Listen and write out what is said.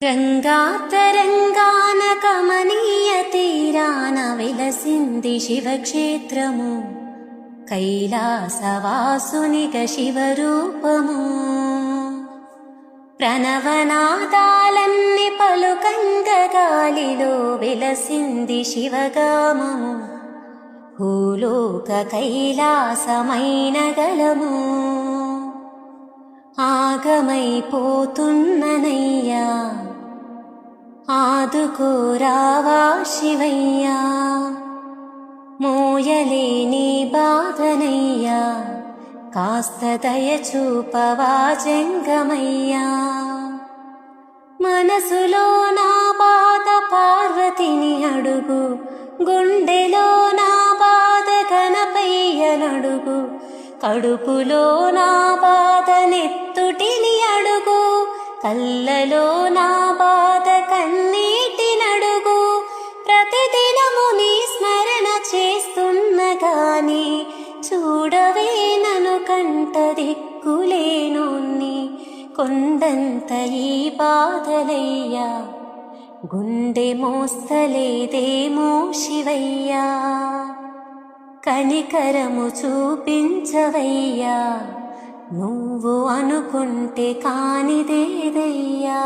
రంగాతరంగాన కమనీయ తీరాన వెలసింది శివక్షేత్రము, కైలాసవాసునిక శివరూపము. ప్రణవనాదాలన్ని పలుకంగ గాలిలో వెలసింది శివగామము, భూలోక కైలాసమైన గలము. ఆగమైపోతున్ననయ్యా, ఆదుకోరావా శివయ్యా, మోయలేని బాధనయ్యా, కాస్త దయచూపవా జంగమయ్యా. మనసులో నా బాధ పార్వతిని అడుగు, గుండెలో నా బాధ గణపయ్యనడుగు, కడుపులో నా బాధ నెత్తుటిని అడుగు, కళ్ళలో నా బాధ కన్నీటినడుగు. ప్రతిదినము నీ స్మరణ చేస్తున్న గాని చూడవే నను కంట దిక్కులేనోన్ని. కొండంత ఈ బాధలయ్యా, గుండె మోస్తలేదేమో శివయ్యా, కనికరము చూపించవయ్యా, నువ్వు అనుకుంటే కానిదేదయ్యా.